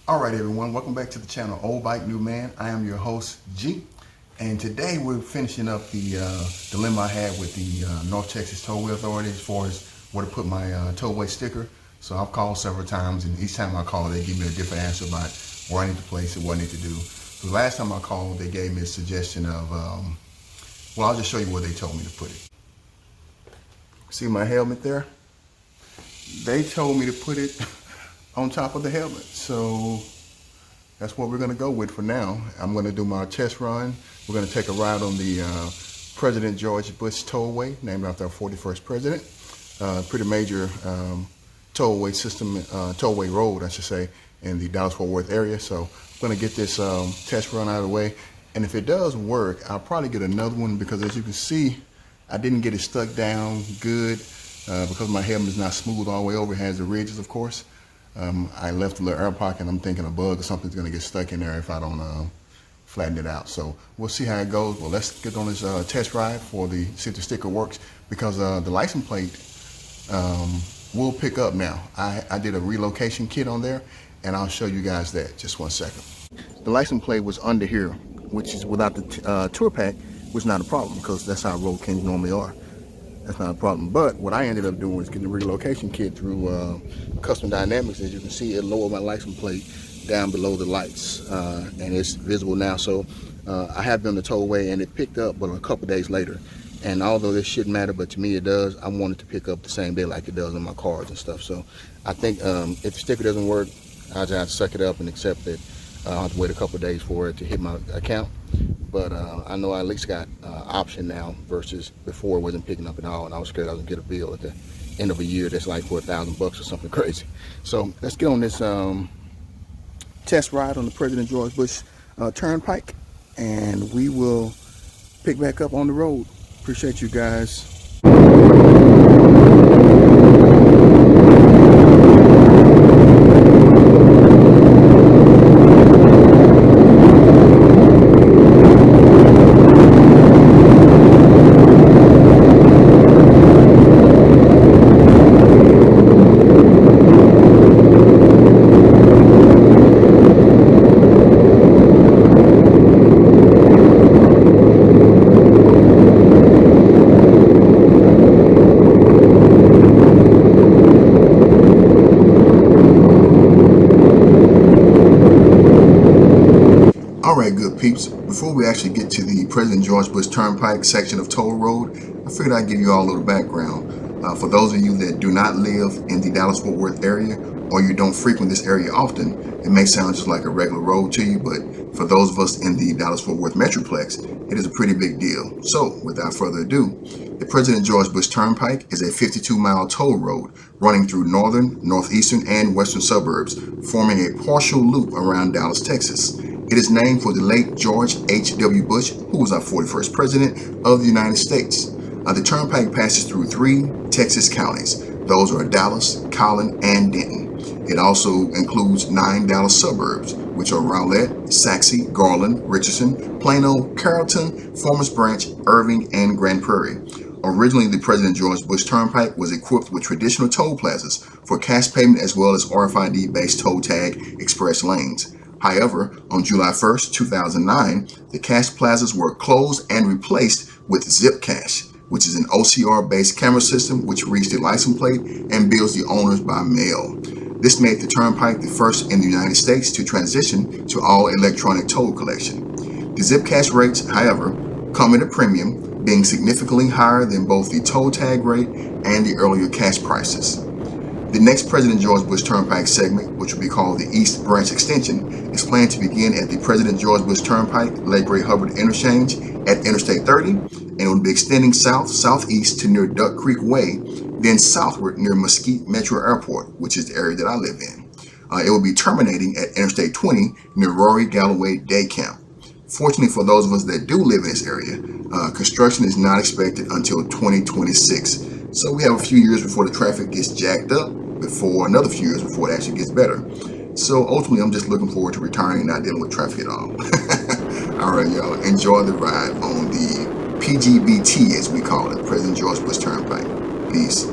All right, everyone, welcome back to the channel Old Bike New Man. I am your host, G, and today we're finishing up the dilemma I had with the North Texas Tollway Authority as far as where to put my tollway sticker. So I've called several times, and each time I call, they give me a different answer about where I need to place it, what I need to do. So the last time I called, they gave me a suggestion of, well, I'll just show you where they told me to put it. See my helmet there? They told me to put it on top of the helmet. So that's what we're gonna go with for now. I'm gonna do my test run. We're gonna take a ride on the President George Bush Tollway, named after our 41st president. Pretty major tollway system, tollway road, I should say, in the Dallas-Fort Worth area. So I'm gonna get this test run out of the way. And if it does work, I'll probably get another one because as you can see, I didn't get it stuck down good because my helmet is not smooth all the way over. It has the ridges, of course. I left a little air pocket and I'm thinking a bug or something's gonna get stuck in there if I don't flatten it out. So we'll see how it goes. Well, let's get on this test ride see if the sticker works, because the license plate will pick up now. I did a relocation kit on there and I'll show you guys that. Just one second. The license plate was under here, which is without the tour pack, which is not a problem because that's how road kings normally are. That's not a problem. But what I ended up doing was getting a relocation kit through Custom Dynamics. As you can see, it lowered my license plate down below the lights, and it's visible now. So I have been on the tollway and it picked up, but a couple days later. And although this shouldn't matter, but to me it does, I want it to pick up the same day like it does on my cars and stuff. So I think if the sticker doesn't work, I'll just have to suck it up and accept that I'll have to wait a couple days for it to hit my account. But I know I at least got option now versus before it wasn't picking up at all, and I was scared I was gonna get a bill at the end of a year that's like for $1,000 or something crazy. So let's get on this test ride on the President George Bush Turnpike, and we will pick back up on the road. Appreciate you guys. Good peeps, before we actually get to the President George Bush Turnpike section of toll road, I figured I'd give you all a little background. For those of you that do not live in the Dallas-Fort Worth area, or you don't frequent this area often, it may sound just like a regular road to you, but for those of us in the Dallas-Fort Worth Metroplex, it is a pretty big deal. So without further ado, the President George Bush Turnpike is a 52-mile toll road running through northern, northeastern, and western suburbs, forming a partial loop around Dallas, Texas. It is named for the late George H.W. Bush, who was our 41st president of the United States. The turnpike passes through 3 Texas counties. Those are Dallas, Collin, and Denton. It also includes 9 Dallas suburbs, which are Rowlett, Saxey, Garland, Richardson, Plano, Carrollton, Farmers Branch, Irving, and Grand Prairie. Originally, the President George Bush Turnpike was equipped with traditional toll plazas for cash payment as well as RFID-based toll tag express lanes. However, on July 1st, 2009, the cash plazas were closed and replaced with Zip Cash, which is an OCR-based camera system which reads the license plate and bills the owners by mail. This made the turnpike the first in the United States to transition to all electronic toll collection. The Zip Cash rates, however, come at a premium, being significantly higher than both the toll tag rate and the earlier cash prices. The next President George Bush Turnpike segment, which will be called the East Branch Extension, is planned to begin at the President George Bush Turnpike Lake Ray Hubbard interchange at Interstate 30, and it will be extending southeast to near Duck Creek Way, then southward near Mesquite Metro Airport, which is the area that I live in. It will be terminating at Interstate 20 near Rory Galloway Day Camp. Fortunately for those of us that do live in this area, construction is not expected until 2026. So we have a few years before the traffic gets jacked up, before another few years before it actually gets better. So ultimately, I'm just looking forward to retiring and not dealing with traffic at all. All right, y'all, enjoy the ride on the PGBT, as we call it, President George Bush Turnpike. Peace.